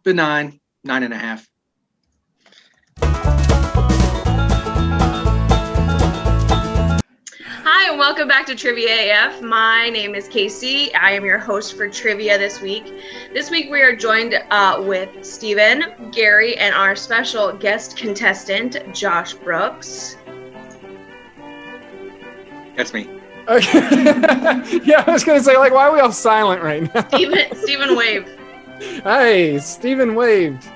Benign, 9.5. Hi, and welcome back to Trivia AF. My name is Kaici. I am your host for trivia this week. This week we are joined with Steven, Gary, and our special guest contestant, Josh Brooks. That's me. Okay. Yeah, I was going to say, why are we all silent right now? Steven wave. Hey, Steven waved.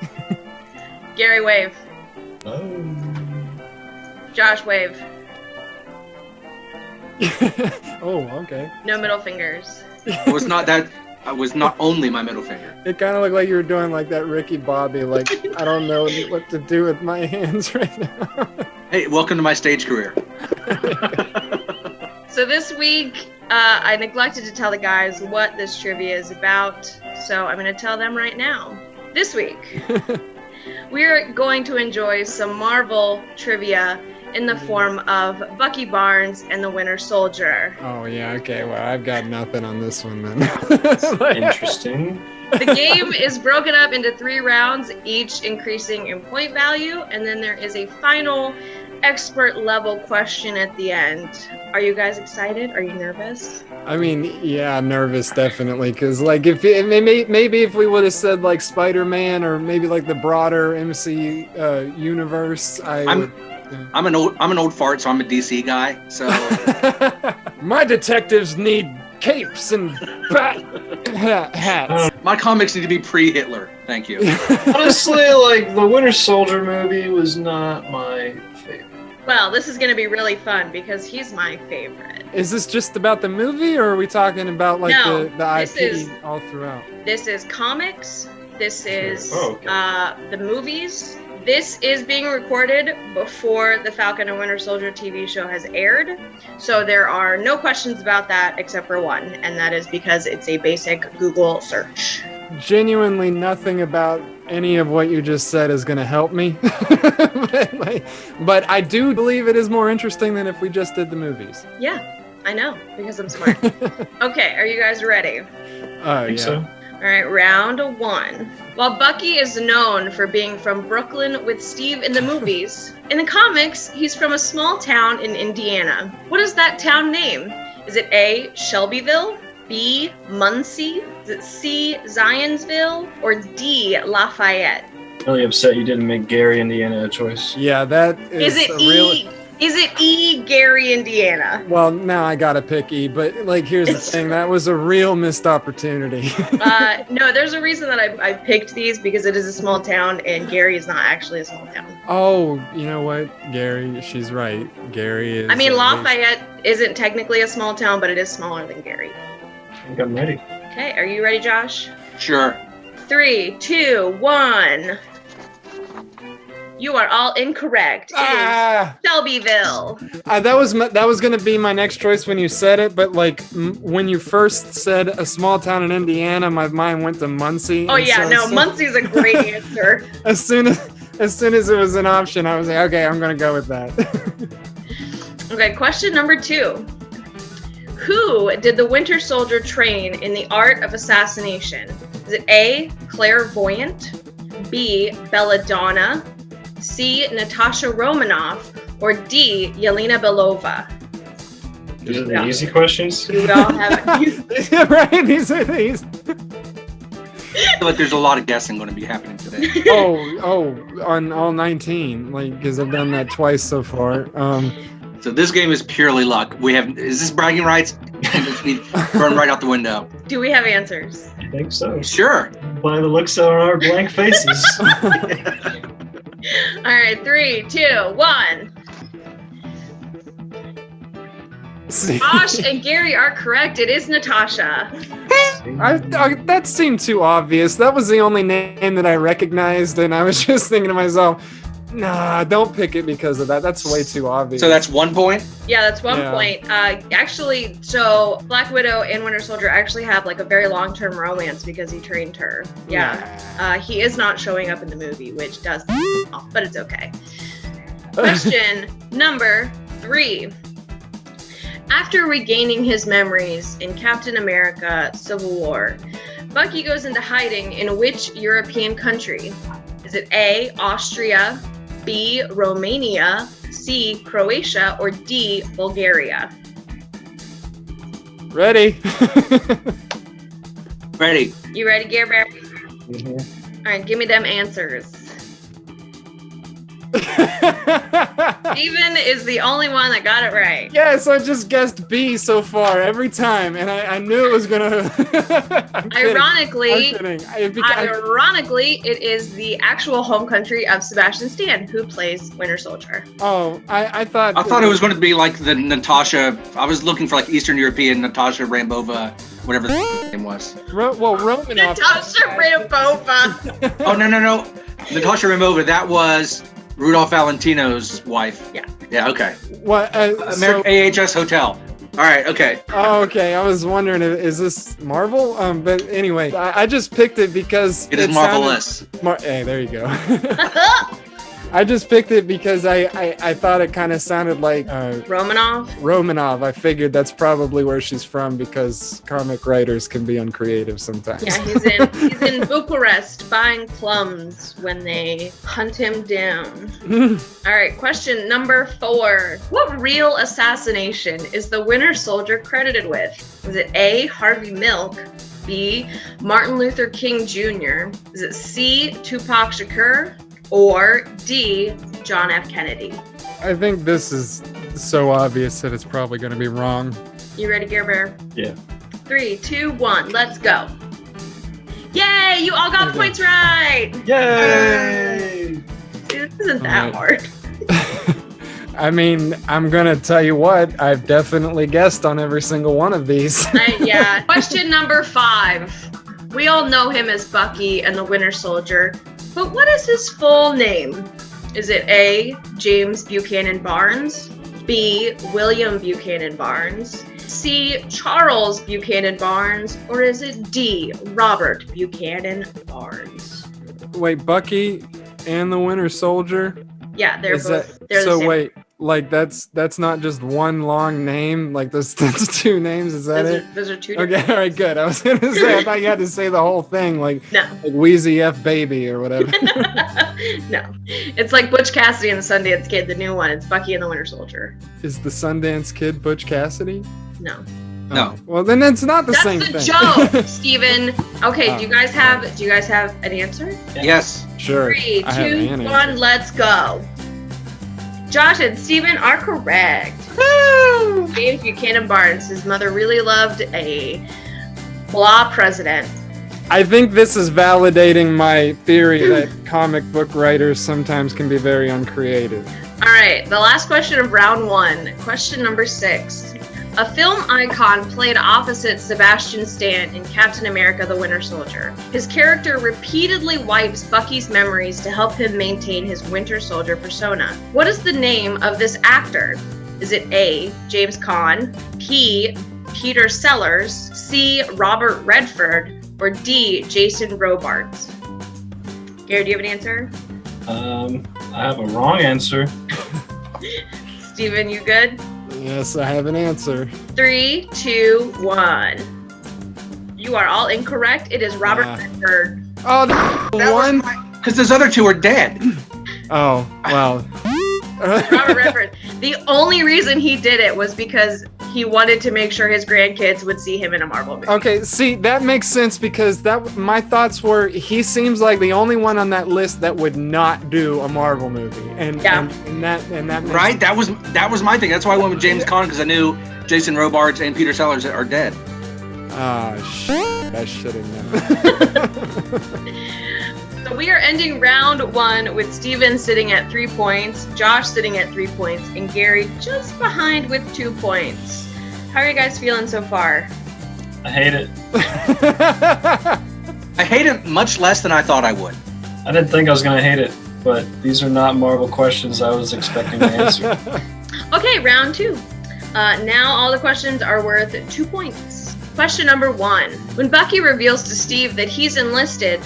Gary wave. Oh. Josh wave. Oh, okay. No middle fingers. It was not that. I was not only my middle finger. It kind of looked like you were doing like that Ricky Bobby, like, I don't know what to do with my hands right now. Hey, welcome to my stage career. So this week, I neglected to tell the guys what this trivia is about, so I'm going to tell them right now. This week, we're going to enjoy some Marvel trivia in the form of Bucky Barnes and the Winter Soldier. Oh, yeah, okay, well, I've got nothing on this one then. Interesting. The game is broken up into 3 rounds, each increasing in point value, and then there is a final expert level question at the end. Are you guys excited? Are you nervous? I mean, yeah, nervous definitely, because like if maybe if we would have said like Spider-Man or maybe like the broader MC universe, I'm an old fart, so I'm a DC guy. So my detectives need capes and hats. my comics need to be pre-Hitler. Thank you. Honestly, like, the Winter Soldier movie was not my favorite. Well, this is going to be really fun because he's my favorite. Is this just about the movie, or are we talking about like No, the this IP is- all throughout? This is comics. This is Oh, okay. the movies. This is being recorded before the Falcon and Winter Soldier TV show has aired. So there are no questions about that except for one, and that is because it's a basic Google search. Genuinely nothing about any of what you just said is going to help me. but I do believe it is more interesting than if we just did the movies. Yeah, I know, because I'm smart. Okay, are you guys ready? Oh, I think yeah. so. All right, round 1. While Bucky is known for being from Brooklyn with Steve in the movies, in the comics, he's from a small town in Indiana. What is that town name? Is it A, Shelbyville, B, Muncie, is it C, Zionsville, or D, Lafayette? Really upset you didn't make Gary, Indiana a choice. Yeah, that Is is it a real... E? Is it E, Gary, Indiana? Well, now I gotta pick E, but like, here's the thing, that was a real missed opportunity. No, there's a reason that I picked these because it is a small town and Gary is not actually a small town. Oh, you know what, Gary, she's right. Gary is... I mean, at least- Lafayette isn't technically a small town, but it is smaller than Gary. I think I'm ready. Okay, are you ready, Josh? Sure. 3, 2, 1. You are all incorrect. It is Shelbyville. That was gonna be my next choice when you said it, but like when you first said a small town in Indiana, my mind went to Muncie. Oh and yeah, so no, Muncie's a great answer. As soon as it was an option, I was like, okay, I'm gonna go with that. Okay, question number 2. Who did the Winter Soldier train in the art of assassination? Is it A, clairvoyant, B, belladonna, C, Natasha Romanoff, or D, Yelena Belova? These are the easy questions. You would all have Right? These are these. I feel like there's a lot of guessing going to be happening today. Oh, on all 19, like, because I've done that twice so far. So this game is purely luck. Is this bragging rights? It's me thrown right out the window. Do we have answers? I think so. Sure. By the looks on our blank faces. All right, 3, 2, 1. See, Josh and Gary are correct. It is Natasha. that seemed too obvious. That was the only name that I recognized, and I was just thinking to myself, nah, don't pick it because of that. That's way too obvious. So that's 1 point. Yeah, that's 1 Yeah. point. Actually, so Black Widow and Winter Soldier actually have like a very long-term romance because he trained her. Yeah. He is not showing up in the movie, which does off, but it's okay. Question number 3. After regaining his memories in Captain America Civil War, Bucky goes into hiding in which European country? Is it A, Austria, B, Romania, C, Croatia, or D, Bulgaria? Ready? Ready. You ready, Gare Bear? Mhm. All right, give me them answers. Steven is the only one that got it right. Yes, I just guessed B so far every time, and I knew it was gonna. I'm kidding. Ironically, I'm kidding. Ironically, it is the actual home country of Sebastian Stan, who plays Winter Soldier. I thought. I thought it was going to be like the Natasha. I was looking for like Eastern European Natasha Rambova, whatever the name was. Romanoff. Natasha Rambova. Oh no. Natasha Rambova. That was Rudolph Valentino's wife. Yeah. Yeah. Okay. What? AHS Hotel. All right. Okay. Oh, okay. I was wondering, is this Marvel? But anyway, I just picked it because It is marvelous. Hey, there you go. I just picked it because I thought it kind of sounded like Romanov. I figured that's probably where she's from because comic writers can be uncreative sometimes. Yeah, he's in Bucharest buying plums when they hunt him down. All right, question number 4. What real assassination is the Winter Soldier credited with? Is it A, Harvey Milk, B, Martin Luther King Jr., is it C, Tupac Shakur, or D, John F. Kennedy? I think this is so obvious that it's probably going to be wrong. You ready, Gear Bear? Yeah. 3, 2, 1, let's go. Yay, you all got points right! Yay! See, this isn't that hard. I mean, I'm going to tell you what, I've definitely guessed on every single one of these. Yeah. Question number 5. We all know him as Bucky and the Winter Soldier, but what is his full name? Is it A, James Buchanan Barnes, B, William Buchanan Barnes, C, Charles Buchanan Barnes, or is it D, Robert Buchanan Barnes? Wait, Bucky and the Winter Soldier? Yeah, they're Is both. that, They're the so same. wait, like that's not just one long name? Like that's 2 names? Is that it? Those are 2 Okay, different. all right, good. I was going to say, I thought you had to say the whole thing, like No. Wheezy F Baby or whatever. No. It's like Butch Cassidy and the Sundance Kid, the new one. It's Bucky and the Winter Soldier. Is the Sundance Kid Butch Cassidy? No. No. Oh, well, then it's not the That's same the thing. joke, Steven. Okay, do you guys have an answer? Yes. Sure. 3, I have 2, an 1, answer. let's go. Josh and Steven are correct. James Buchanan Barnes. His mother really loved a blah president. I think this is validating my theory that comic book writers sometimes can be very uncreative. All right, the last question of round 1. Question number 6. A film icon played opposite Sebastian Stan in Captain America: The Winter Soldier. His character repeatedly wipes Bucky's memories to help him maintain his Winter Soldier persona. What is the name of this actor? Is it A, James Caan, B, Peter Sellers, C, Robert Redford, or D, Jason Robards? Gary, do you have an answer? I have a wrong answer. Steven, you good? Yes, I have an answer. 3, 2, 1. You are all incorrect. It is Robert Redford. Oh, the one? Because those other 2 are dead. Oh, well. Robert Redford. The only reason he did it was because he wanted to make sure his grandkids would see him in a Marvel movie. Okay, see, that makes sense because my thoughts were he seems like the only one on that list that would not do a Marvel movie, and that makes Right? That was my thing. That's why I went with James Caan, because I knew Jason Robards and Peter Sellers are dead. Ah, shit! I should have known. So we are ending round 1 with Steven sitting at 3 points, Josh sitting at 3 points, and Gary just behind with 2 points. How are you guys feeling so far? I hate it. I hate it much less than I thought I would. I didn't think I was gonna hate it, but these are not Marvel questions I was expecting to answer. Okay, round 2. Now all the questions are worth 2 points. Question number 1. When Bucky reveals to Steve that he's enlisted,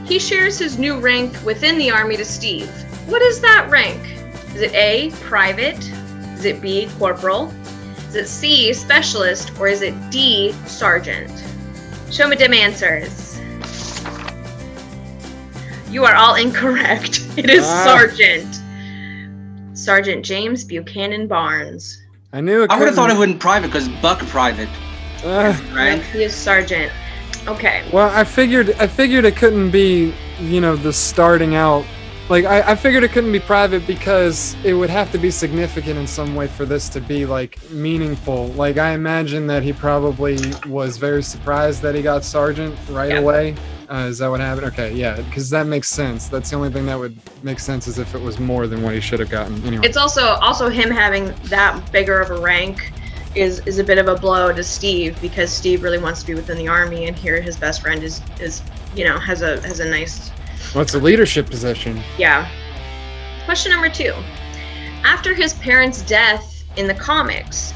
he shares his new rank within the army to Steve. What is that rank? Is it A, private? Is it B, corporal? Is it C, specialist? Or is it D, sergeant? Show me them answers. You are all incorrect. It is Sergeant James Buchanan Barnes. I knew it. I would have thought it wouldn't private because Buck private. Right? He is Sergeant. Okay. Well, I figured it couldn't be, the starting out. Like, I figured it couldn't be private because it would have to be significant in some way for this to be, like, meaningful. Like, I imagine that he probably was very surprised that he got sergeant right away. Is that what happened? Okay, yeah, because that makes sense. That's the only thing that would make sense is if it was more than what he should have gotten. Anyway. It's also him having that bigger of a rank is a bit of a blow to Steve because Steve really wants to be within the Army, and here his best friend is has a nice. What's a leadership position? Yeah. Question number 2. After his parents' death in the comics,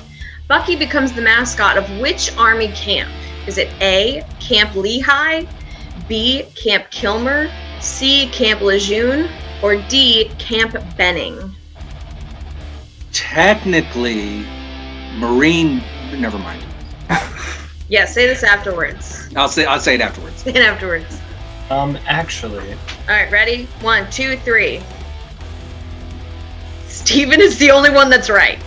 Bucky becomes the mascot of which Army camp? Is it A, Camp Lehigh, B, Camp Kilmer, C, Camp Lejeune, or D, Camp Benning? Technically, Marine. Never mind. Yeah, say this afterwards. I'll say it afterwards. Say it afterwards. Actually. All right, ready? 1, 2, 3. Steven is the only one that's right.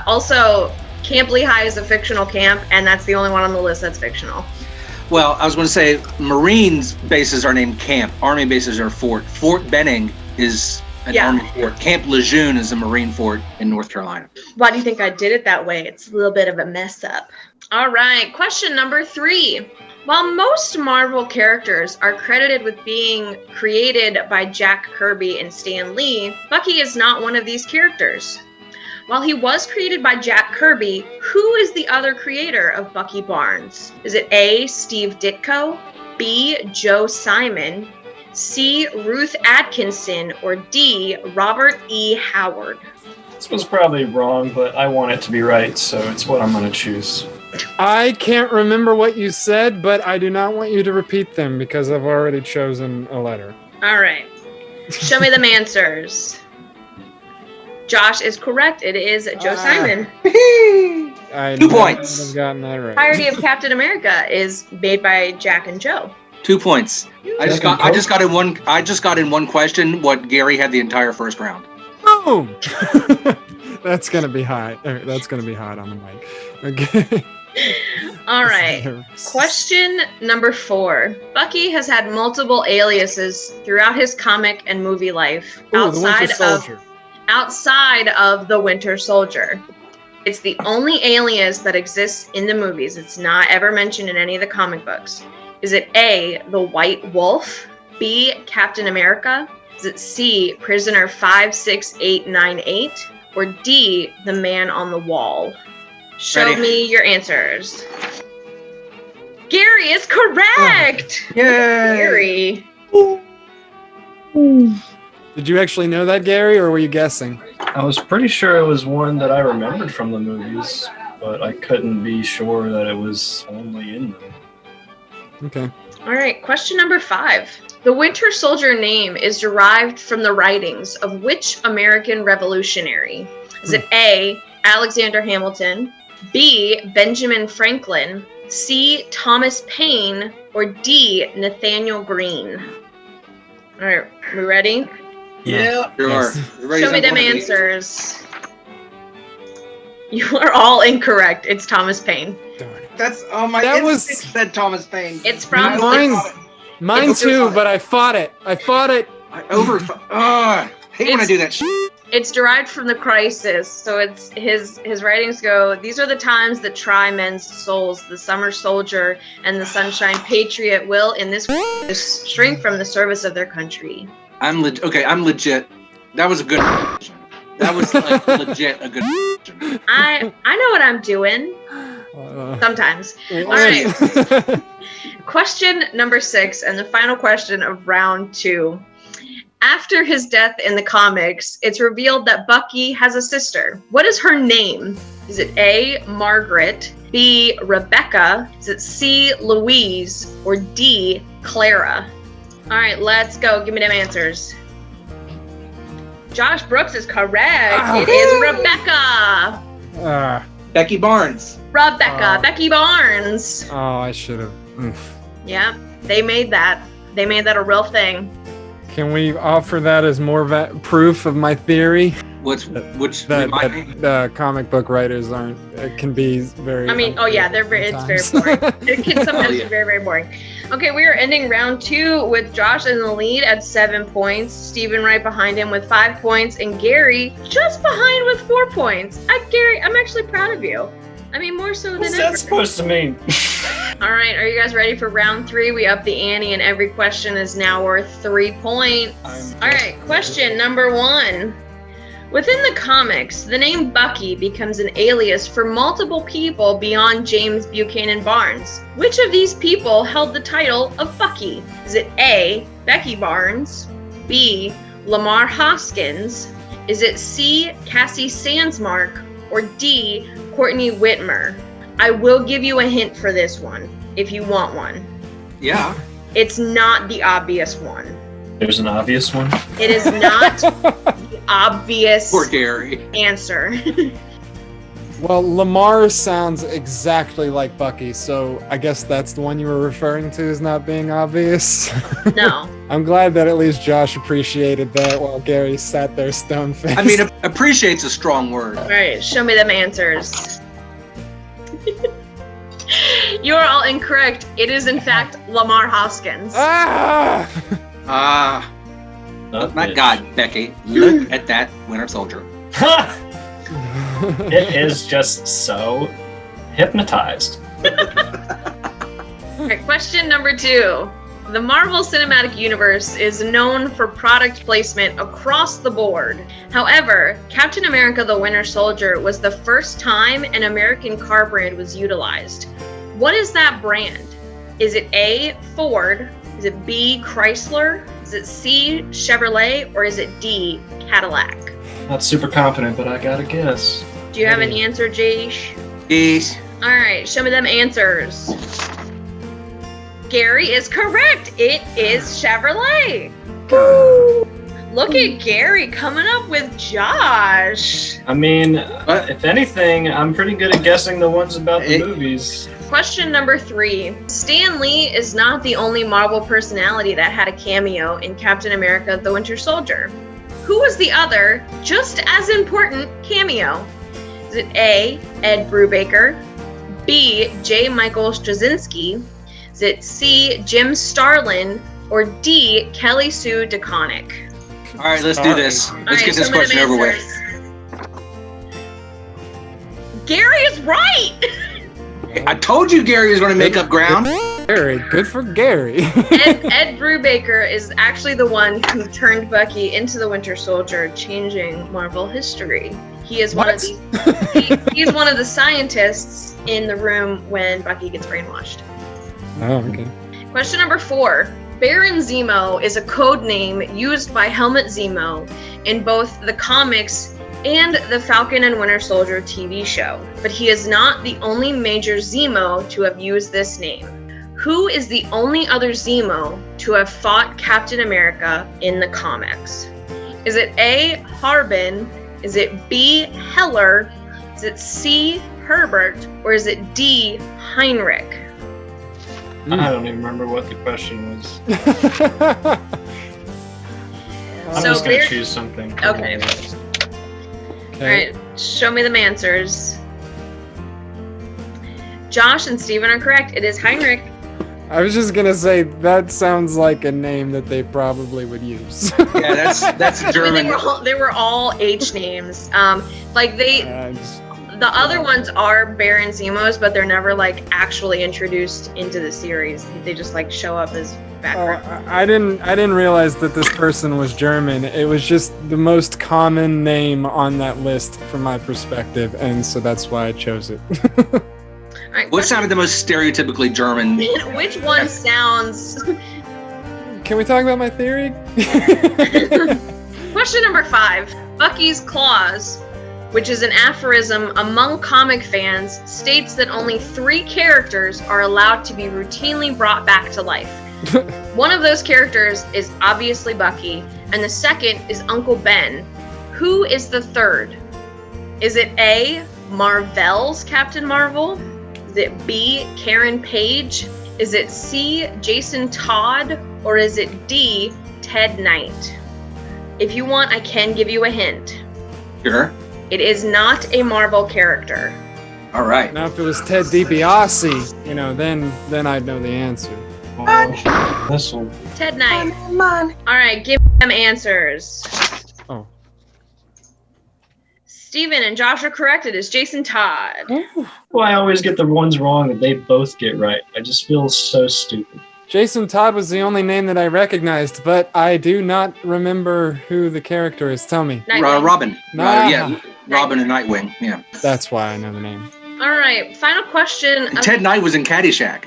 Also, Camp Lehigh is a fictional camp, and that's the only one on the list that's fictional. Well, I was going to say Marines bases are named camp. Army bases are fort. Fort Benning is an Army fort. Camp Lejeune is a Marine fort in North Carolina. Why do you think I did it that way? It's a little bit of a mess up. All right, question number 3. While most Marvel characters are credited with being created by Jack Kirby and Stan Lee, Bucky is not one of these characters. While he was created by Jack Kirby, who is the other creator of Bucky Barnes? Is it A, Steve Ditko, B, Joe Simon, C, Ruth Atkinson, or D, Robert E. Howard? This was probably wrong, but I want it to be right, so it's what I'm going to choose. I can't remember what you said, but I do not want you to repeat them because I've already chosen a letter. All right. Show me them answers. Josh is correct. It is Joe Simon. I 2 points. I've gotten that right. Parody of Captain America is made by Jack and Joe. 2 points. I just got in one question what Gary had the entire first round. Boom! That's gonna be hot. That's gonna be hot on the mic. Okay. All right. Question number 4. Bucky has had multiple aliases throughout his comic and movie life outside of the Winter Soldier. It's the only alias that exists in the movies. It's not ever mentioned in any of the comic books. Is it A, the White Wolf, B, Captain America? Is it C, Prisoner 56898, or D, the Man on the Wall? Show me your answers. Gary is correct! Yay! Gary. Did you actually know that, Gary, or were you guessing? I was pretty sure it was one that I remembered from the movies, but I couldn't be sure that it was only in them. Okay. All right, question number 5. The Winter Soldier name is derived from the writings of which American revolutionary? Is it A, Alexander Hamilton, B, Benjamin Franklin, C, Thomas Paine, or D, Nathaniel Greene? All right, we ready? Yeah. Sure. Show me them answers. You are all incorrect. It's Thomas Paine. That's my That instinct was- said Thomas Paine. It's from Mine too, but I fought it. I hate when I do that shit. It's derived from the Crisis, so it's his writings go, these are the times that try men's souls. The summer soldier and the sunshine patriot will, in this shrink from the service of their country. I'm legit. That was a good. That was like legit a good. I know what I'm doing. Sometimes. All right. Question number 6, and the final question of round 2. After his death in the comics, it's revealed that Bucky has a sister. What is her name? Is it A, Margaret, B, Rebecca, is it C, Louise, or D, Clara? All right, let's go. Give me them answers. Josh Brooks is correct. It is Rebecca. Becky Barnes. Becky Barnes. Oh, I should have. Yeah, they made that. They made that a real thing. Can we offer that as more proof of my theory? That comic book writers aren't. It can be very. I mean, it's very boring. It can sometimes be very, very boring. Okay, we are ending round 2 with Josh in the lead at 7 points, Steven right behind him with 5 points, and Gary just behind with 4 points. Gary, I'm actually proud of you. I mean, more so than ever. What's that supposed to mean? All right, are you guys ready for round 3? We up the ante, and every question is now worth 3 points. All right, question number 1. Within the comics, the name Bucky becomes an alias for multiple people beyond James Buchanan Barnes. Which of these people held the title of Bucky? Is it A, Becky Barnes, B, Lamar Hoskins, is it C, Cassie Sandsmark, or D, Courtney Whitmer? I will give you a hint for this one, if you want one. Yeah. It's not the obvious one. There's an obvious one? It is not the obvious Poor Gary. answer. Well, Lamar sounds exactly like Bucky, so I guess that's the one you were referring to as not being obvious. No. I'm glad that at least Josh appreciated that while Gary sat there stone-faced. I mean, appreciate's a strong word. All right, show me them answers. You are all incorrect. It is, in fact, Lamar Hoskins. My God, Becky, look at that Winter Soldier. It is just so hypnotized. All right, question number 2. The Marvel Cinematic Universe is known for product placement across the board. However, Captain America the Winter Soldier was the first time an American car brand was utilized. What is that brand? Is it A, Ford? Is it B, Chrysler? Is it C, Chevrolet? Or is it D, Cadillac? Not super confident, but I gotta guess. Do you have an answer, Jace? Yes. All right, show me them answers. Gary is correct. It is Chevrolet. Look at Gary coming up with Josh. I mean, if anything, I'm pretty good at guessing the ones about the movies. Question number 3. Stan Lee is not the only Marvel personality that had a cameo in Captain America the Winter Soldier. Who was the other, just as important, cameo? Is it A, Ed Brubaker, B, J. Michael Straczynski, is it C, Jim Starlin, or D, Kelly Sue DeConnick? All right, let's do this. Let's get this question over with. Gary is right! I told you Gary was going to make up ground. Gary, good for Gary. Ed Brubaker is actually the one who turned Bucky into the Winter Soldier, changing Marvel history. He is one of he's one of the scientists in the room when Bucky gets brainwashed. Oh, okay. Question number 4. Baron Zemo is a code name used by Helmut Zemo in both the comics and the Falcon and Winter Soldier TV show, but he is not the only major Zemo to have used this name. Who is the only other Zemo to have fought Captain America in the comics? Is it A, Harbin? Is it B, Heller? Is it C, Herbert? Or is it D, Heinrich? I don't even remember what the question was. I'm just going to choose something. Okay. All right, show me them answers. Josh and Steven are correct. It is Heinrich. I was just gonna say that sounds like a name that they probably would use. Yeah, that's German. I mean, they were all H names. The other ones are Baron Zemos, but they're never like actually introduced into the series. They just like show up as background. I didn't realize that this person was German. It was just the most common name on that list from my perspective, and so that's why I chose it. All right, what sounded the most stereotypically German? Which one sounds... Can we talk about my theory? Question number 5. Bucky's claws, which is an aphorism among comic fans, states that only 3 characters are allowed to be routinely brought back to life. One of those characters is obviously Bucky, and the second is Uncle Ben. Who is the third? Is it A, Marvel's Captain Marvel? it B, Karen Page? Is it C, Jason Todd? Or is it D, Ted Knight? If you want, I can give you a hint. Sure. It is not a Marvel character. All right. Now, if it was Ted DiBiase, then I'd know the answer. This one. Ted Knight. All right, give me them answers. Oh. Steven and Josh are correct. It is Jason Todd. Well, I always get the ones wrong that they both get right. I just feel so stupid. Jason Todd was the only name that I recognized, but I do not remember who the character is. Tell me. Nightwing. Robin. Nah. Yeah, Robin and Nightwing. Yeah. That's why I know the name. All right, final question. And Ted Knight was in Caddyshack.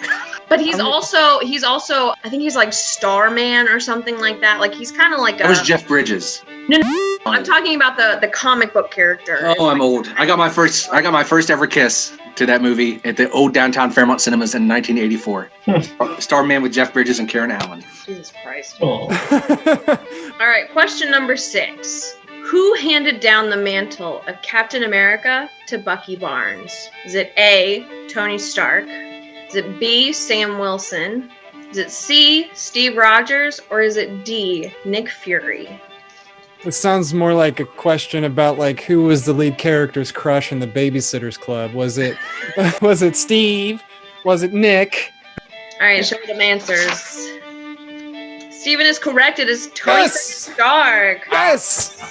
But he's also, I think he's like Starman or something like that. Like he's kind of like That was Jeff Bridges. No, I'm talking about the comic book character. Oh, I'm old. I got my first ever kiss to that movie at the old downtown Fairmont Cinemas in 1984. Starman with Jeff Bridges and Karen Allen. Jesus Christ. Oh. All right, question number 6. Who handed down the mantle of Captain America to Bucky Barnes? Is it A, Tony Stark? Is it B, Sam Wilson? Is it C, Steve Rogers? Or is it D, Nick Fury? It sounds more like a question about like who was the lead character's crush in the Babysitters Club. Was it Steve? Was it Nick? All right, show me them answers. Steven is correct. It is Tony Stark. Yes!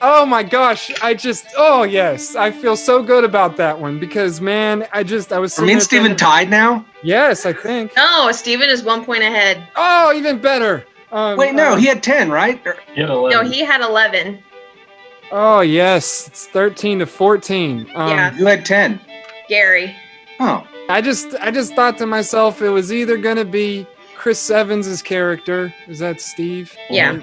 Oh my gosh. Yes. I feel so good about that one because, man, I was... Me and Steven tied now? Yes, I think. No, Steven is 1 point ahead. Oh, even better. Wait, no, he had 10, right? No, he had 11. Oh, yes. It's 13-14. Yeah. You had 10. Gary. Oh. I just thought to myself it was either going to be Chris Evans' character. Is that Steve? Yeah.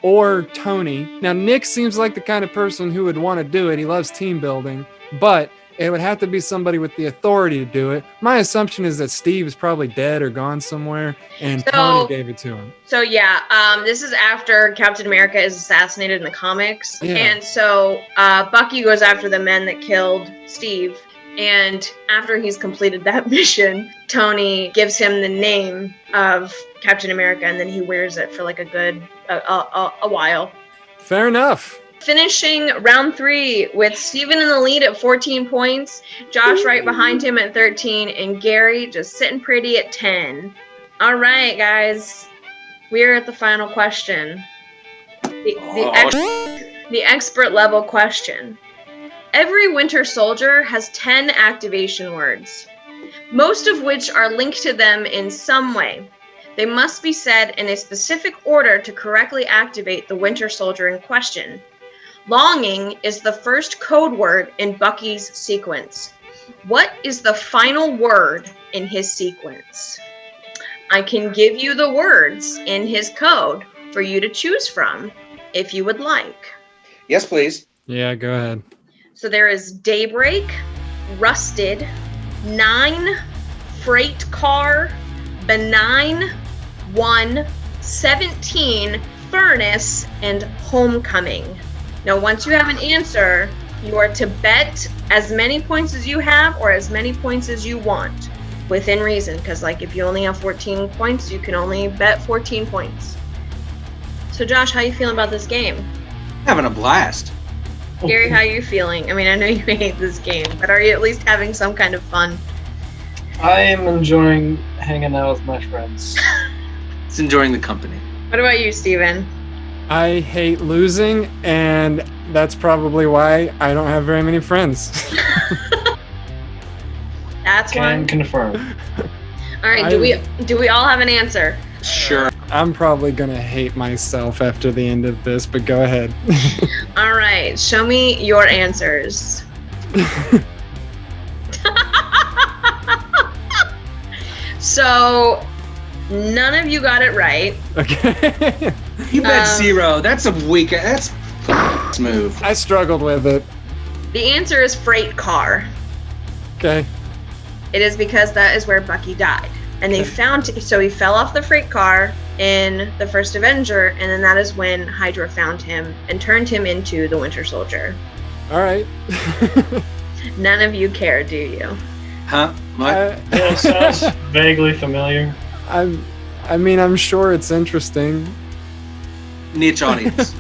Or Tony. Now, Nick seems like the kind of person who would want to do it. He loves team building, but it would have to be somebody with the authority to do it. My assumption is that Steve is probably dead or gone somewhere, and Tony gave it to him. So, yeah, this is after Captain America is assassinated in the comics. Yeah. And so Bucky goes after the men that killed Steve. And after he's completed that mission, Tony gives him the name of Captain America, and then he wears it for like a while. Fair enough. Finishing round 3 with Steven in the lead at 14 points, Josh right behind him at 13, and Gary just sitting pretty at 10. All right, guys, we're at the final question. The expert level question. Every Winter Soldier has 10 activation words, most of which are linked to them in some way. They must be said in a specific order to correctly activate the Winter Soldier in question. Longing is the first code word in Bucky's sequence. What is the final word in his sequence? I can give you the words in his code for you to choose from if you would like. Yes, please. Yeah, go ahead. So there is Daybreak, Rusted, 9, Freight Car, Benign, 1, 17, Furnace, and Homecoming. Now, once you have an answer, you are to bet as many points as you have or as many points as you want, within reason, because like if you only have 14 points, you can only bet 14 points. So Josh, how you feeling about this game? Having a blast. Gary, how are you feeling? I mean, I know you hate this game, but are you at least having some kind of fun? I am enjoying hanging out with my friends. It's enjoying the company. What about you, Steven? I hate losing, and that's probably why I don't have very many friends. That's Can one. confirm. All right, do we all have an answer? Sure. I'm probably gonna hate myself after the end of this, but go ahead. All right, show me your answers. So, none of you got it right. Okay. You bet 0. That's a weak. That's smooth. I struggled with it. The answer is Freight Car. Okay. It is because that is where Bucky died. And they so he fell off the freight car in the first Avenger, and then that is when Hydra found him and turned him into the Winter Soldier. All right. None of you care, do you? Huh? What? Yeah, sounds vaguely familiar. I'm sure it's interesting. Niche audience.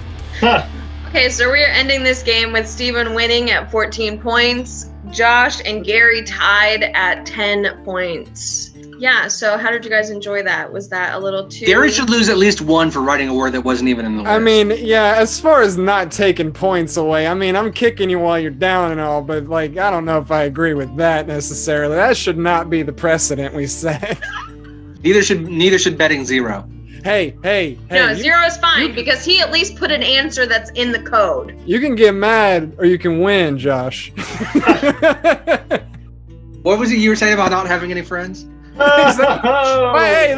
Okay, so we're ending this game with Steven winning at 14 points, Josh and Gary tied at 10 points. Yeah, so how did you guys enjoy that? Was that a little too... Gary should lose at least one for writing a word that wasn't even in the list. I mean, yeah, as far as not taking points away, I mean, I'm kicking you while you're down and all, but, like, I don't know if I agree with that necessarily. That should not be the precedent we set. Neither should betting zero. Hey. No, 0 is fine because he at least put an answer that's in the code. You can get mad or you can win, Josh. What was it you were saying about not having any friends? Hey,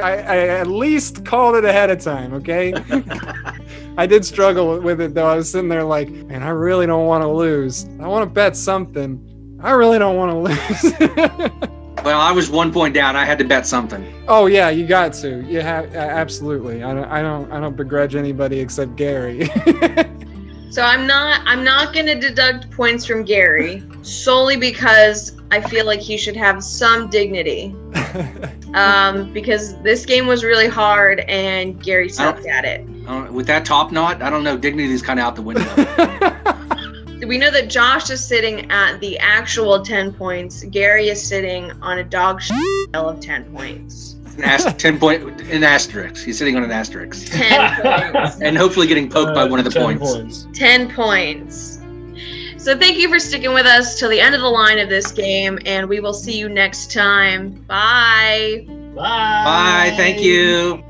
I at least called it ahead of time, okay? I did struggle with it, though. I was sitting there like, man, I really don't want to lose. I want to bet something. I really don't want to lose. Well, I was 1 point down. I had to bet something. Oh yeah, you got to. You have absolutely. I don't begrudge anybody except Gary. So I'm not gonna deduct points from Gary solely because I feel like he should have some dignity. Because this game was really hard and Gary sucked at it. With that top knot, I don't know. Dignity is kind of out the window. We know that Josh is sitting at the actual 10 points. Gary is sitting on a dog scale of 10 points. 10 point in asterisk. He's sitting on an asterisk. 10 points. And hopefully getting poked by one of the 10 points. 10 points. So thank you for sticking with us till the end of the line of this game, and we will see you next time. Bye. Bye. Bye. Thank you.